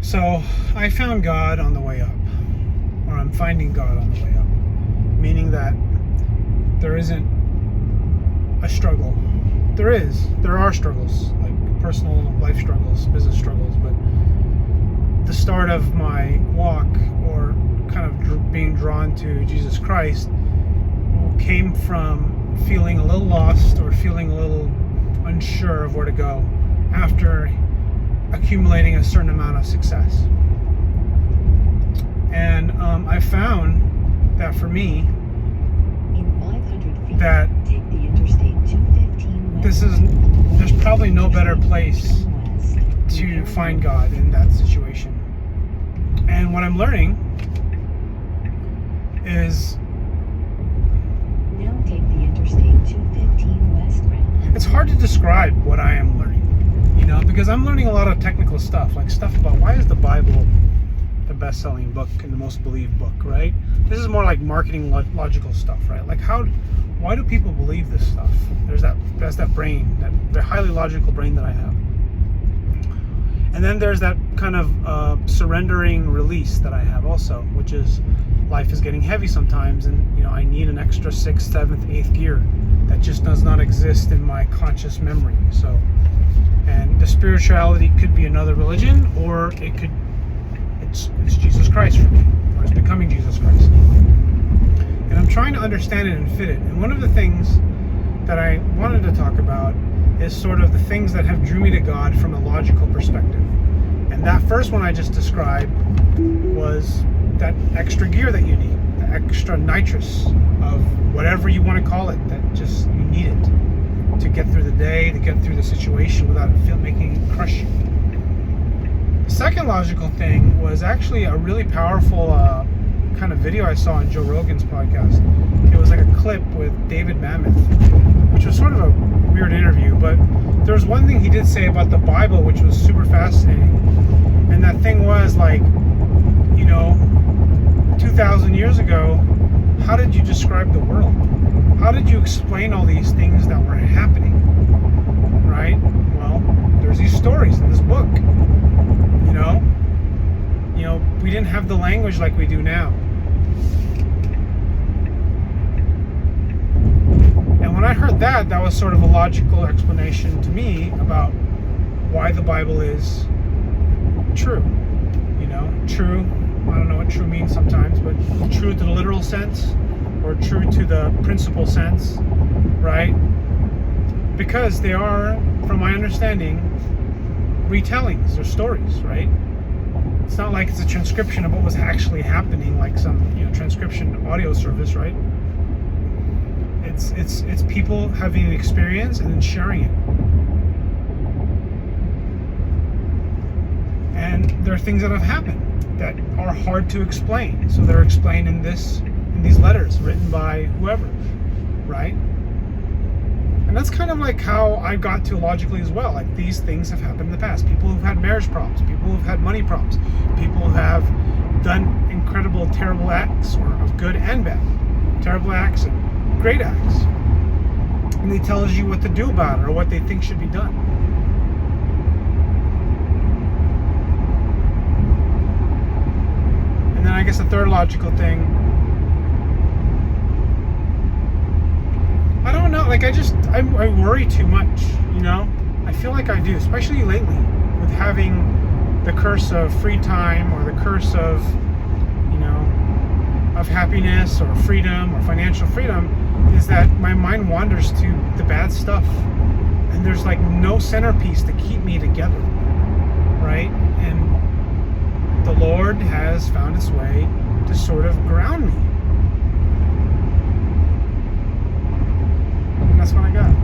So I found God on the way up, or I'm finding God on the way up, meaning that there isn't a struggle. There are struggles, like personal life struggles, business struggles, but the start of my walk, or kind of being drawn to Jesus Christ, came from feeling a little lost or feeling a little unsure of where to go after accumulating a certain amount of success. And I found that for me, in 500 feet, that take the Interstate 215 there's probably no better place to find God in that situation. And what I'm learning is, now take the Interstate 215 west round. it's hard to describe what I am learning, because I'm learning a lot of technical stuff, like stuff about why is the Bible the best-selling book and the most believed book, right? This is more like marketing logical stuff, right? Like why do people believe this stuff? There's that brain, that highly logical brain that I have. And then there's that kind of surrendering release that I have also, which is life is getting heavy sometimes, and I need an extra 6th, 7th, 8th gear that just does not exist in my conscious memory. So, and the spirituality could be another religion, or it's Jesus Christ for me, or it's becoming Jesus Christ. And I'm trying to understand it and fit it. And one of the things that I wanted to talk about is sort of the things that have drew me to God from a logical perspective. And that first one I just described was that extra gear that you need, the extra nitrous of whatever you want to call it, that just you need it to get through the day, to get through the situation without it making it crush you. The second logical thing was actually a really powerful kind of video I saw on Joe Rogan's podcast. It was like a clip with David Mamet, which was sort of a weird interview, but there was one thing he did say about the Bible which was super fascinating. And that thing was like, 2,000 years ago, how did you describe the world? How did you explain all these things that were happening? Right? Well, there's these stories in this book. We didn't have the language like we do now. And when I heard that was sort of a logical explanation to me about why the Bible is true. True, I don't know what true means sometimes, but true to the literal sense, or true to the principle sense, right? Because they are, from my understanding, retellings, they're stories, right? It's not like it's a transcription of what was actually happening, like some transcription audio service, right? It's people having an experience and then sharing it. And there are things that have happened that are hard to explain. So they're explained in these letters written by whoever, right? And that's kind of like how I got to logically as well. Like, these things have happened in the past. People who've had marriage problems, people who've had money problems, people who have done incredible, terrible acts, or of good and bad, terrible acts and great acts. And they tells you what to do about it, or what they think should be done. And then I guess the third logical thing, I don't know, like I worry too much, I feel like I do, especially lately, with having the curse of free time, or the curse of happiness, or freedom, or financial freedom, is that my mind wanders to the bad stuff, and there's like no centerpiece to keep me together, right? And the Lord has found its way to sort of ground me. And that's what I got.